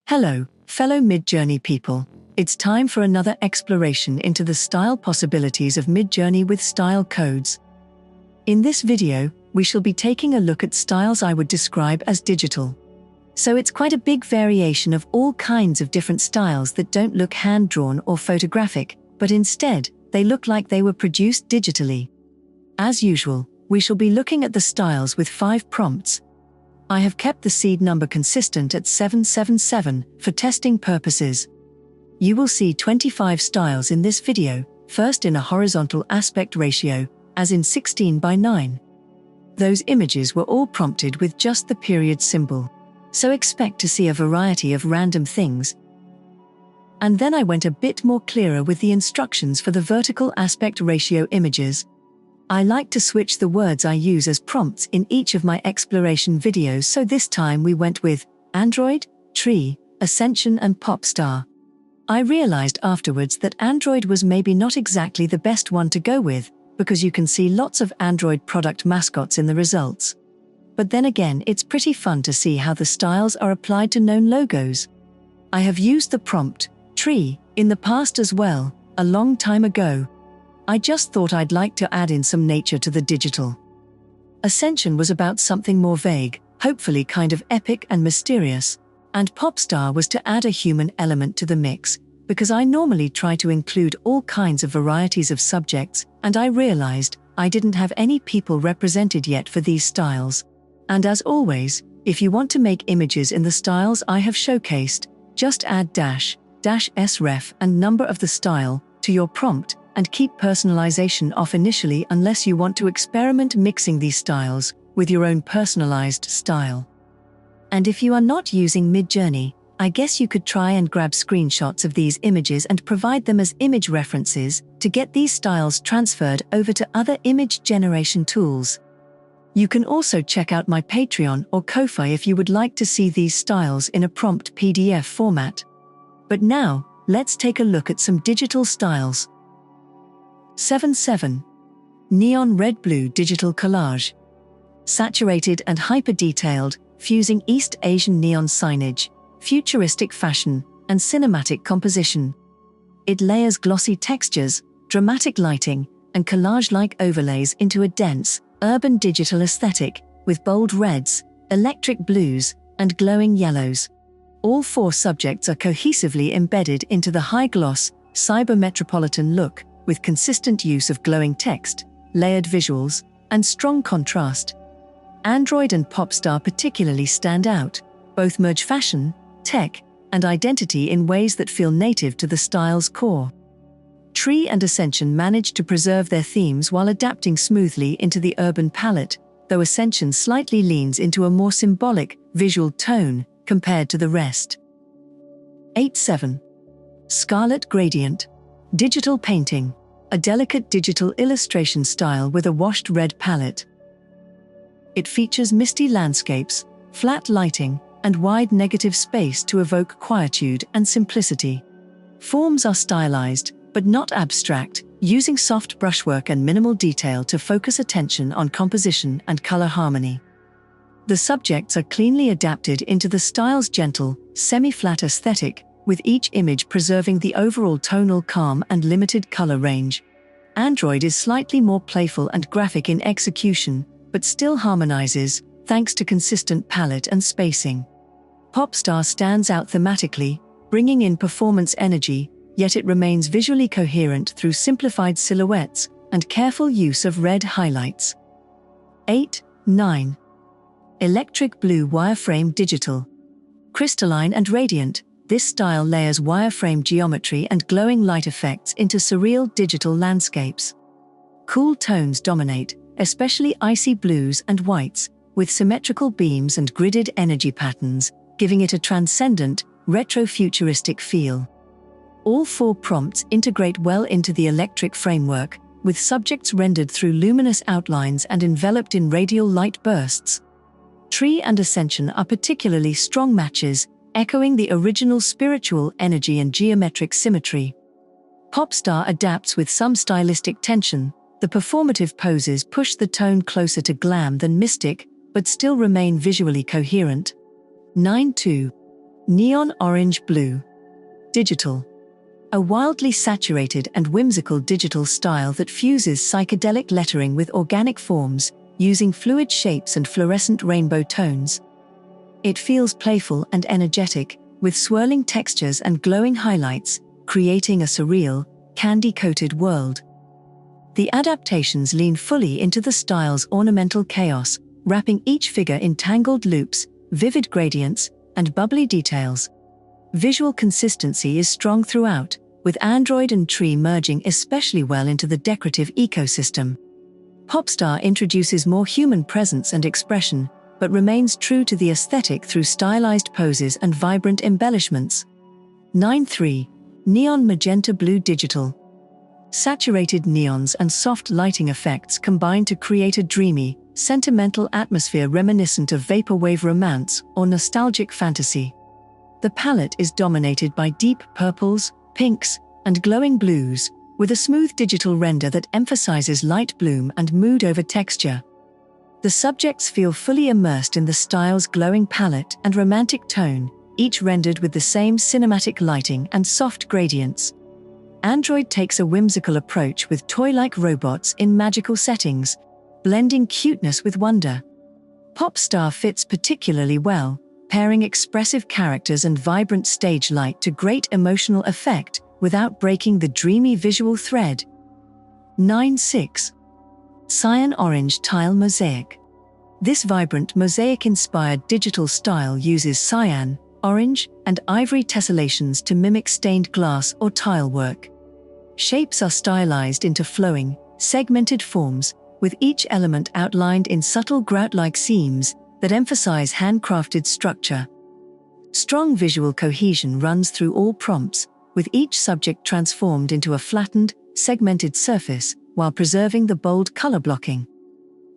Hello, fellow Midjourney people. It's time for another exploration into the style possibilities of Midjourney with style codes. In this video, we shall be taking a look at styles I would describe as digital. So it's quite a big variation of all kinds of different styles that don't look hand-drawn or photographic, but instead, they look like they were produced digitally. As usual, we shall be looking at the styles with 5 prompts. I have kept the seed number consistent at 777 for testing purposes. You will see 25 styles in this video, first in a horizontal aspect ratio, as in 16:9. Those images were all prompted with just the period symbol, so expect to see a variety of random things. And then I went a bit more clearer with the instructions for the vertical aspect ratio images. I like to switch the words I use as prompts in each of my exploration videos, so this time we went with Android, Tree, Ascension and Popstar. I realized afterwards that Android was maybe not exactly the best one to go with, because you can see lots of Android product mascots in the results. But then again, it's pretty fun to see how the styles are applied to known logos. I have used the prompt, Tree, in the past as well, a long time ago. I just thought I'd like to add in some nature to the digital. Ascension was about something more vague, hopefully kind of epic and mysterious, and Popstar was to add a human element to the mix, because I normally try to include all kinds of varieties of subjects, and I realized I didn't have any people represented yet for these styles. And as always, if you want to make images in the styles I have showcased, just add --SREF and number of the style to your prompt, and keep personalization off initially unless you want to experiment mixing these styles with your own personalized style. And if you are not using Midjourney, I guess you could try and grab screenshots of these images and provide them as image references to get these styles transferred over to other image generation tools. You can also check out my Patreon or Ko-fi if you would like to see these styles in a prompt PDF format. But now, let's take a look at some digital styles. 7.7. Neon Red-Blue Digital Collage. Saturated and hyper-detailed, fusing East Asian neon signage, futuristic fashion, and cinematic composition. It layers glossy textures, dramatic lighting, and collage-like overlays into a dense, urban digital aesthetic, with bold reds, electric blues, and glowing yellows. All 4 subjects are cohesively embedded into the high-gloss, cyber-metropolitan look, with consistent use of glowing text, layered visuals, and strong contrast. Android and Popstar particularly stand out, both merge fashion, tech, and identity in ways that feel native to the style's core. Tree and Ascension manage to preserve their themes while adapting smoothly into the urban palette, though Ascension slightly leans into a more symbolic, visual tone compared to the rest. 8.7. Scarlet Gradient. Digital Painting. A delicate digital illustration style with a washed red palette. It features misty landscapes, flat lighting, and wide negative space to evoke quietude and simplicity. Forms are stylized, but not abstract, using soft brushwork and minimal detail to focus attention on composition and color harmony. The subjects are cleanly adapted into the style's gentle, semi-flat aesthetic, with each image preserving the overall tonal calm and limited color range. Android is slightly more playful and graphic in execution, but still harmonizes, thanks to consistent palette and spacing. Popstar stands out thematically, bringing in performance energy, yet it remains visually coherent through simplified silhouettes and careful use of red highlights. 8.9. Electric Blue Wireframe Digital. Crystalline and radiant, this style layers wireframe geometry and glowing light effects into surreal digital landscapes. Cool tones dominate, especially icy blues and whites, with symmetrical beams and gridded energy patterns, giving it a transcendent, retrofuturistic feel. All 4 prompts integrate well into the electric framework, with subjects rendered through luminous outlines and enveloped in radial light bursts. Tree and Ascension are particularly strong matches, echoing the original spiritual energy and geometric symmetry. Popstar adapts with some stylistic tension. The performative poses push the tone closer to glam than mystic, but still remain visually coherent. 9.2. Neon orange blue. Digital. A wildly saturated and whimsical digital style that fuses psychedelic lettering with organic forms, using fluid shapes and fluorescent rainbow tones. It feels playful and energetic, with swirling textures and glowing highlights, creating a surreal, candy-coated world. The adaptations lean fully into the style's ornamental chaos, wrapping each figure in tangled loops, vivid gradients, and bubbly details. Visual consistency is strong throughout, with Android and tree merging especially well into the decorative ecosystem. Popstar introduces more human presence and expression, but remains true to the aesthetic through stylized poses and vibrant embellishments. 9.3. Neon magenta blue digital. Saturated neons and soft lighting effects combine to create a dreamy, sentimental atmosphere reminiscent of vaporwave romance or nostalgic fantasy. The palette is dominated by deep purples, pinks, and glowing blues, with a smooth digital render that emphasizes light bloom and mood over texture. The subjects feel fully immersed in the style's glowing palette and romantic tone, each rendered with the same cinematic lighting and soft gradients. Android takes a whimsical approach with toy-like robots in magical settings, blending cuteness with wonder. Popstar fits particularly well, pairing expressive characters and vibrant stage light to great emotional effect without breaking the dreamy visual thread. 9.6. Cyan orange tile mosaic. This vibrant mosaic-inspired digital style uses cyan, orange, and ivory tessellations to mimic stained glass or tile work. Shapes are stylized into flowing, segmented forms, with each element outlined in subtle grout-like seams that emphasize handcrafted structure. Strong visual cohesion runs through all prompts, with each subject transformed into a flattened, segmented surface, while preserving the bold color blocking.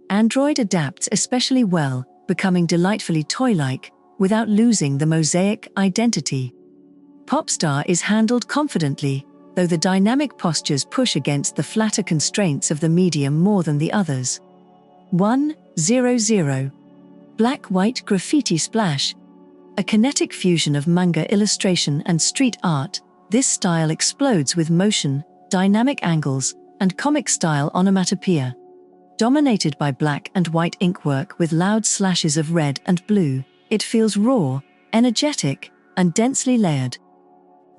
Android adapts especially well, becoming delightfully toy-like, without losing the mosaic identity. Popstar is handled confidently, though the dynamic postures push against the flatter constraints of the medium more than the others. 1.0.0. Black-white graffiti splash. A kinetic fusion of manga illustration and street art, this style explodes with motion, dynamic angles, and comic-style onomatopoeia. Dominated by black and white inkwork with loud slashes of red and blue, it feels raw, energetic, and densely layered.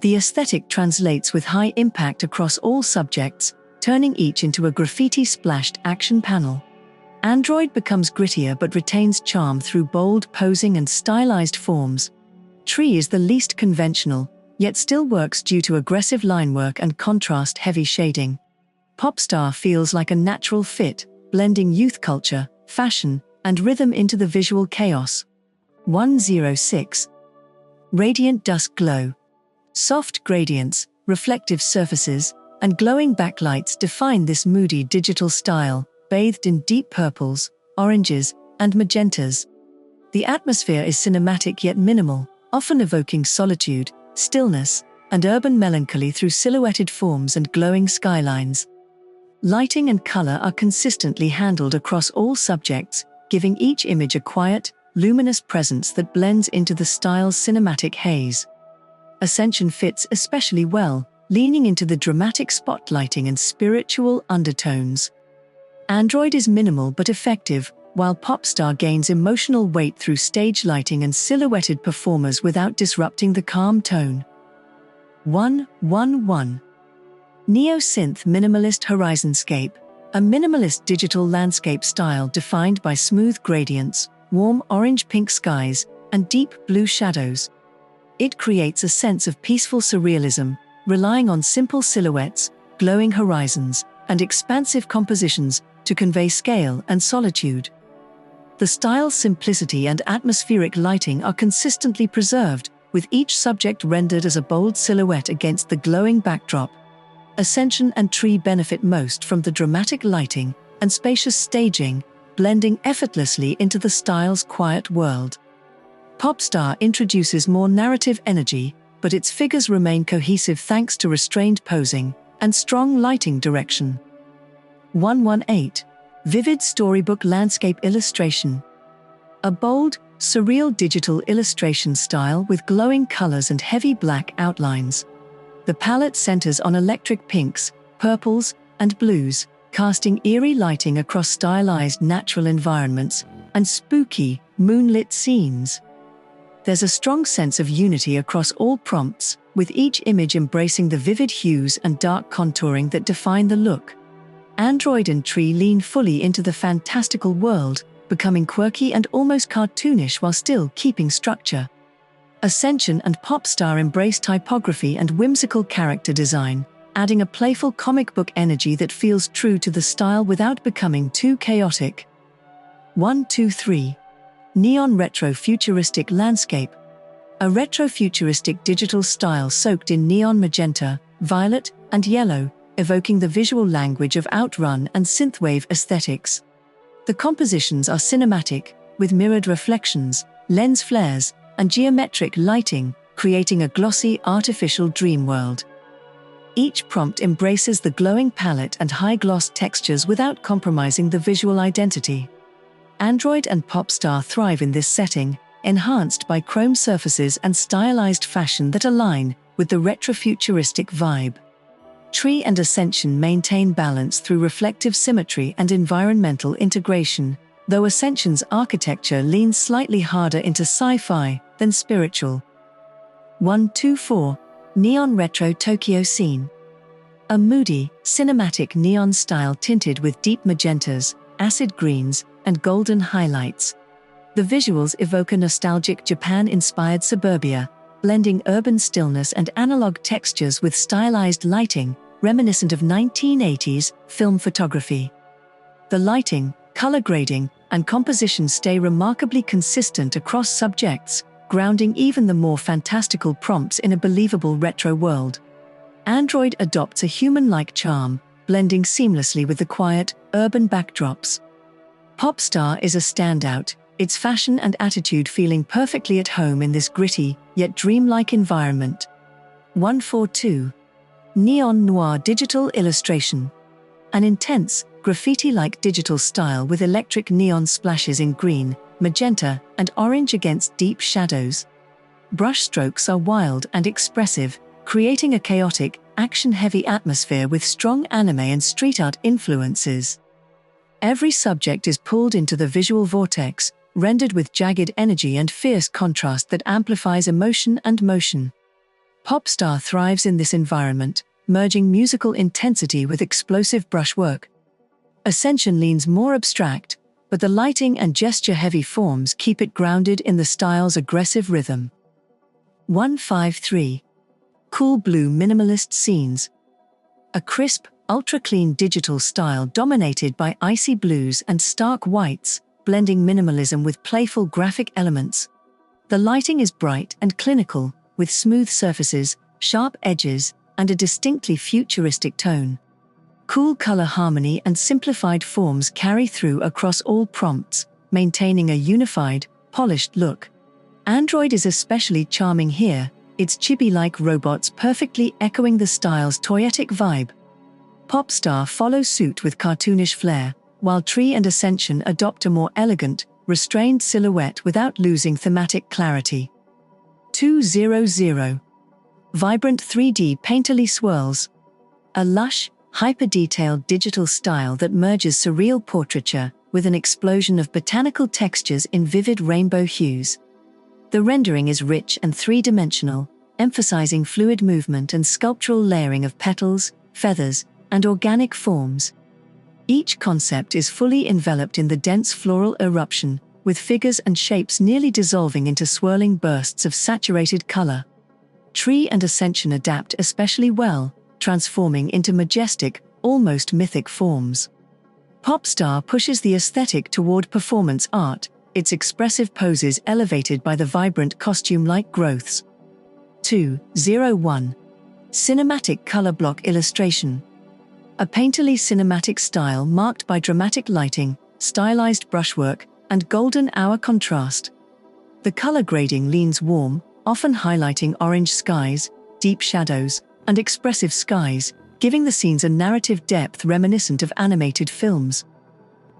The aesthetic translates with high impact across all subjects, turning each into a graffiti-splashed action panel. Android becomes grittier but retains charm through bold posing and stylized forms. Tree is the least conventional, yet still works due to aggressive linework and contrast-heavy shading. Popstar feels like a natural fit, blending youth culture, fashion, and rhythm into the visual chaos. 1.0.6. Radiant dusk glow. Soft gradients, reflective surfaces, and glowing backlights define this moody digital style, bathed in deep purples, oranges, and magentas. The atmosphere is cinematic yet minimal, often evoking solitude, stillness, and urban melancholy through silhouetted forms and glowing skylines. Lighting and color are consistently handled across all subjects, giving each image a quiet, luminous presence that blends into the style's cinematic haze. Ascension fits especially well, leaning into the dramatic spotlighting and spiritual undertones. Android is minimal but effective, while Popstar gains emotional weight through stage lighting and silhouetted performers without disrupting the calm tone. 1.1.1. Neo-synth minimalist horizonscape, a minimalist digital landscape style defined by smooth gradients, warm orange-pink skies, and deep blue shadows. It creates a sense of peaceful surrealism, relying on simple silhouettes, glowing horizons, and expansive compositions to convey scale and solitude. The style's simplicity and atmospheric lighting are consistently preserved, with each subject rendered as a bold silhouette against the glowing backdrop. Ascension and Tree benefit most from the dramatic lighting and spacious staging, blending effortlessly into the style's quiet world. Popstar introduces more narrative energy, but its figures remain cohesive thanks to restrained posing and strong lighting direction. 1.1.8. Vivid storybook landscape illustration. A bold, Surreal digital illustration style with glowing colors and heavy black outlines. The palette centers on electric pinks, purples, and blues, casting eerie lighting across stylized natural environments and spooky, moonlit scenes. There's a strong sense of unity across all prompts, with each image embracing the vivid hues and dark contouring that define the look. Android and Tree lean fully into the fantastical world, becoming quirky and almost cartoonish while still keeping structure. Ascension and Popstar embrace typography and whimsical character design, adding a playful comic book energy that feels true to the style without becoming too chaotic. 1, 2, 3. Neon Retrofuturistic Landscape. A retrofuturistic digital style soaked in neon magenta, violet, and yellow, evoking the visual language of outrun and synthwave aesthetics. The compositions are cinematic, with mirrored reflections, lens flares, and geometric lighting, creating a glossy artificial dream world. Each prompt embraces the glowing palette and high-gloss textures without compromising the visual identity. Android and Popstar thrive in this setting, enhanced by chrome surfaces and stylized fashion that align with the retrofuturistic vibe. Tree and Ascension maintain balance through reflective symmetry and environmental integration, though Ascension's architecture leans slightly harder into sci-fi than spiritual. 1, 2, 4. Neon Retro Tokyo Scene. A moody, cinematic neon style tinted with deep magentas, acid greens, and golden highlights. The visuals evoke a nostalgic Japan-inspired suburbia, blending urban stillness and analog textures with stylized lighting, reminiscent of 1980s film photography. The lighting, color grading, and composition stay remarkably consistent across subjects, grounding even the more fantastical prompts in a believable retro world. Android adopts a human-like charm, blending seamlessly with the quiet, urban backdrops. Popstar is a standout, its fashion and attitude feeling perfectly at home in this gritty, yet dreamlike environment. 142. Neon Noir Digital Illustration. An intense, graffiti-like digital style with electric neon splashes in green, magenta, and orange against deep shadows. Brushstrokes are wild and expressive, creating a chaotic, action-heavy atmosphere with strong anime and street art influences. Every subject is pulled into the visual vortex, rendered with jagged energy and fierce contrast that amplifies emotion and motion. Popstar thrives in this environment, merging musical intensity with explosive brushwork. Ascension leans more abstract, but the lighting and gesture-heavy forms keep it grounded in the style's aggressive rhythm. 153. Cool Blue Minimalist Scenes. A crisp, ultra-clean digital style dominated by icy blues and stark whites, blending minimalism with playful graphic elements. The lighting is bright and clinical, with smooth surfaces, sharp edges, and a distinctly futuristic tone. Cool color harmony and simplified forms carry through across all prompts, maintaining a unified, polished look. Android is especially charming here, its chibi-like robots perfectly echoing the style's toyetic vibe. Popstar follows suit with cartoonish flair, while Tree and Ascension adopt a more elegant, restrained silhouette without losing thematic clarity. 200. Vibrant 3D Painterly Swirls. A lush, hyper-detailed digital style that merges surreal portraiture with an explosion of botanical textures in vivid rainbow hues. The rendering is rich and three-dimensional, emphasizing fluid movement and sculptural layering of petals, feathers, and organic forms. Each concept is fully enveloped in the dense floral eruption, with figures and shapes nearly dissolving into swirling bursts of saturated color. Tree and Ascension adapt especially well, transforming into majestic, almost mythic forms. Popstar pushes the aesthetic toward performance art, its expressive poses elevated by the vibrant costume-like growths. 201. Cinematic color block illustration. A painterly cinematic style marked by dramatic lighting, stylized brushwork, and golden hour contrast. The color grading leans warm, often highlighting orange skies, deep shadows, and expressive skies, giving the scenes a narrative depth reminiscent of animated films.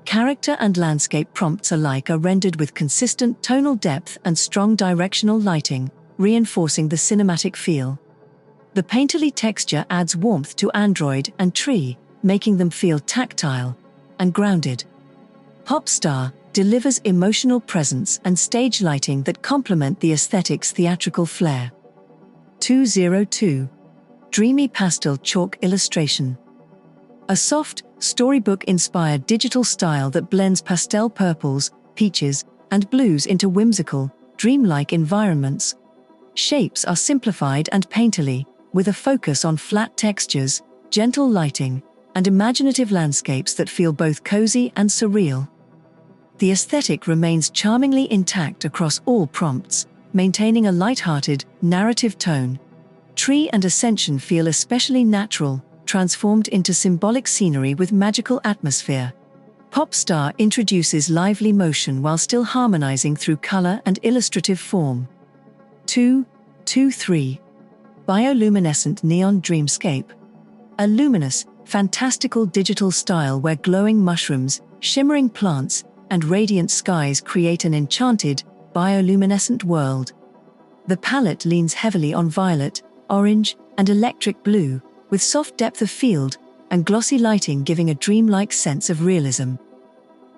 Character and landscape prompts alike are rendered with consistent tonal depth and strong directional lighting, reinforcing the cinematic feel. The painterly texture adds warmth to Android and Tree, making them feel tactile and grounded. Popstar delivers emotional presence and stage lighting that complement the aesthetic's theatrical flair. 202. Dreamy Pastel Chalk Illustration. A soft, storybook-inspired digital style that blends pastel purples, peaches, and blues into whimsical, dreamlike environments. Shapes are simplified and painterly, with a focus on flat textures, gentle lighting, and imaginative landscapes that feel both cozy and surreal. The aesthetic remains charmingly intact across all prompts, maintaining a light-hearted, narrative tone. Tree and Ascension feel especially natural, transformed into symbolic scenery with magical atmosphere. Popstar introduces lively motion while still harmonizing through color and illustrative form. 223. Bioluminescent Neon Dreamscape. A luminous, fantastical digital style where glowing mushrooms, shimmering plants, and radiant skies create an enchanted, bioluminescent world. The palette leans heavily on violet, orange, and electric blue, with soft depth of field and glossy lighting giving a dreamlike sense of realism.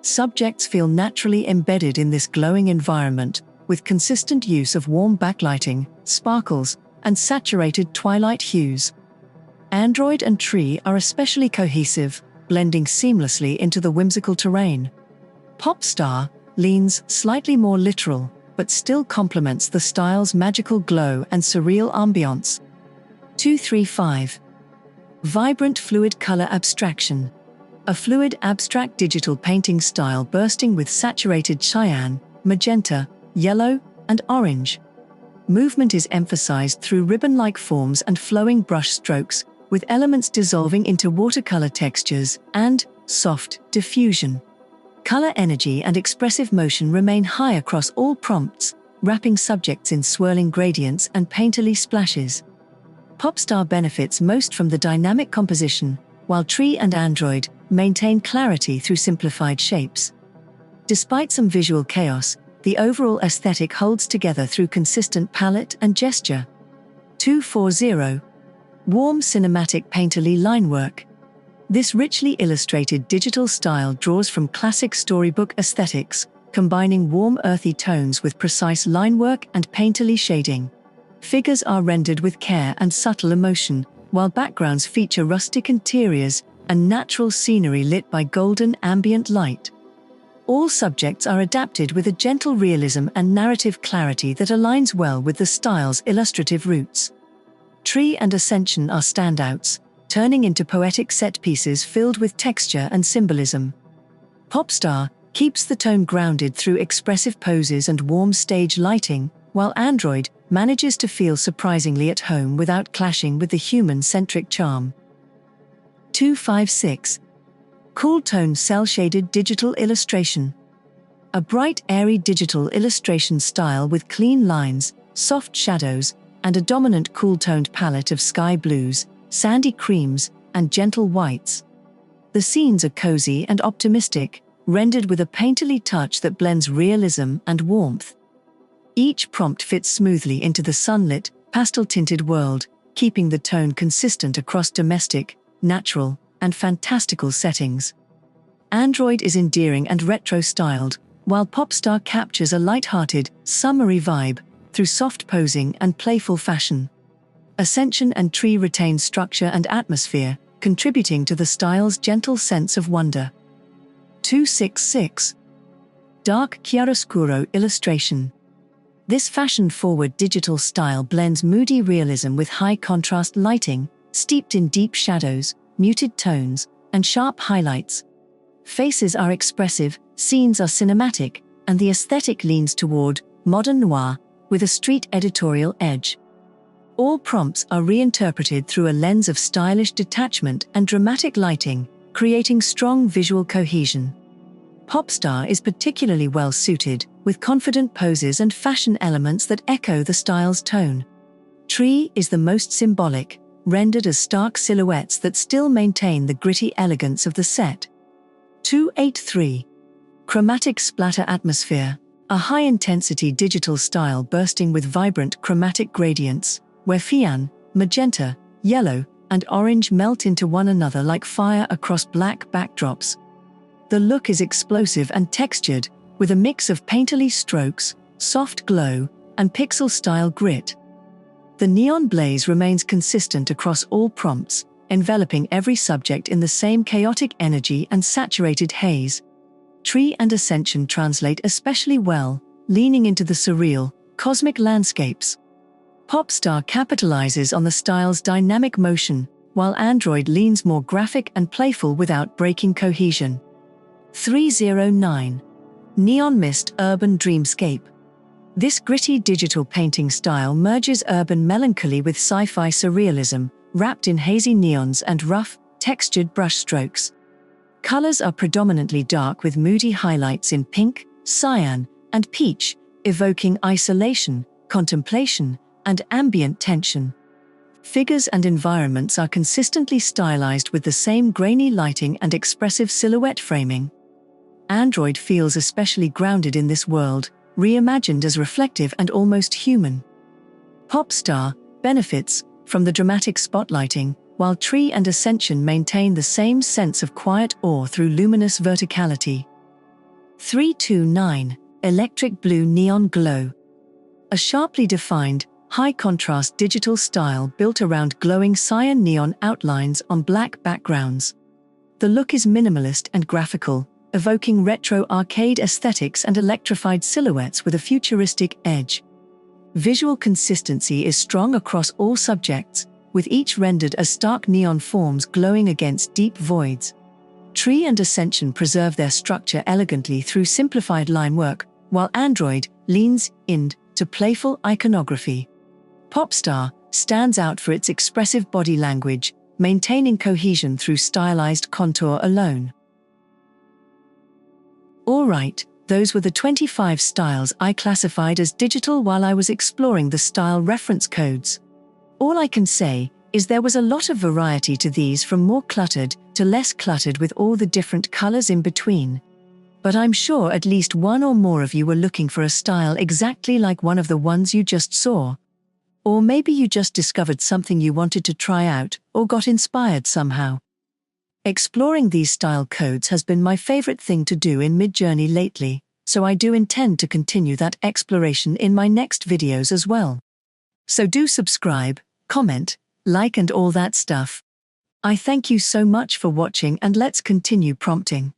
Subjects feel naturally embedded in this glowing environment, with consistent use of warm backlighting, sparkles, and saturated twilight hues. Android and Tree are especially cohesive, blending seamlessly into the whimsical terrain. Popstar leans slightly more literal, but still complements the style's magical glow and surreal ambiance. 235. Vibrant Fluid Color Abstraction. A fluid abstract digital painting style bursting with saturated cyan, magenta, yellow, and orange. Movement is emphasized through ribbon-like forms and flowing brush strokes, with elements dissolving into watercolor textures and soft diffusion. Color energy and expressive motion remain high across all prompts, wrapping subjects in swirling gradients and painterly splashes. Popstar benefits most from the dynamic composition, while Tree and Android maintain clarity through simplified shapes. Despite some visual chaos, the overall aesthetic holds together through consistent palette and gesture. 240. Warm Cinematic Painterly Linework. This richly illustrated digital style draws from classic storybook aesthetics, combining warm earthy tones with precise linework and painterly shading. Figures are rendered with care and subtle emotion, while backgrounds feature rustic interiors and natural scenery lit by golden ambient light. All subjects are adapted with a gentle realism and narrative clarity that aligns well with the style's illustrative roots. Tree and Ascension are standouts, turning into poetic set pieces filled with texture and symbolism. Popstar keeps the tone grounded through expressive poses and warm stage lighting, while Android manages to feel surprisingly at home without clashing with the human-centric charm. 256. Cool Tone Cel-Shaded Digital Illustration. A bright, airy digital illustration style with clean lines, soft shadows, and a dominant cool-toned palette of sky blues, sandy creams, and gentle whites. The scenes are cozy and optimistic, rendered with a painterly touch that blends realism and warmth. Each prompt fits smoothly into the sunlit, pastel-tinted world, keeping the tone consistent across domestic, natural, and fantastical settings. Android is endearing and retro-styled, while Popstar captures a light-hearted, summery vibe through soft posing and playful fashion. Ascension and Tree retain structure and atmosphere, contributing to the style's gentle sense of wonder. 266. Dark Chiaroscuro Illustration. This fashion-forward digital style blends moody realism with high-contrast lighting, steeped in deep shadows, muted tones, and sharp highlights. Faces are expressive, scenes are cinematic, and the aesthetic leans toward modern noir, with a street editorial edge. All prompts are reinterpreted through a lens of stylish detachment and dramatic lighting, creating strong visual cohesion. Popstar is particularly well suited, with confident poses and fashion elements that echo the style's tone. Tree is the most symbolic, rendered as stark silhouettes that still maintain the gritty elegance of the set. 283. Chromatic splatter atmosphere, a high-intensity digital style bursting with vibrant chromatic gradients, where cyan, magenta, yellow, and orange melt into one another like fire across black backdrops. The look is explosive and textured, with a mix of painterly strokes, soft glow, and pixel-style grit. The neon blaze remains consistent across all prompts, enveloping every subject in the same chaotic energy and saturated haze. Tree and Ascension translate especially well, leaning into the surreal, cosmic landscapes. Popstar capitalizes on the style's dynamic motion, while Android leans more graphic and playful without breaking cohesion. 309. Neon Mist Urban Dreamscape. This gritty digital painting style merges urban melancholy with sci-fi surrealism, wrapped in hazy neons and rough, textured brushstrokes. Colors are predominantly dark with moody highlights in pink, cyan, and peach, evoking isolation, contemplation, and ambient tension. Figures and environments are consistently stylized with the same grainy lighting and expressive silhouette framing. Android feels especially grounded in this world, reimagined as reflective and almost human. Popstar benefits from the dramatic spotlighting, while Tree and Ascension maintain the same sense of quiet awe through luminous verticality. 329. Electric Blue Neon Glow. A sharply defined, high-contrast digital style built around glowing cyan neon outlines on black backgrounds. The look is minimalist and graphical, evoking retro arcade aesthetics and electrified silhouettes with a futuristic edge. Visual consistency is strong across all subjects, with each rendered as stark neon forms glowing against deep voids. Tree and Ascension preserve their structure elegantly through simplified linework, while Android leans into playful iconography. Popstar stands out for its expressive body language, maintaining cohesion through stylized contour alone. Alright, those were the 25 styles I classified as digital while I was exploring the style reference codes. All I can say is there was a lot of variety to these, from more cluttered to less cluttered with all the different colors in between. But I'm sure at least one or more of you were looking for a style exactly like one of the ones you just saw. Or maybe you just discovered something you wanted to try out, or got inspired somehow. Exploring these style codes has been my favorite thing to do in Midjourney lately, so I do intend to continue that exploration in my next videos as well. So do subscribe, comment, like and all that stuff. I thank you so much for watching, and let's continue prompting.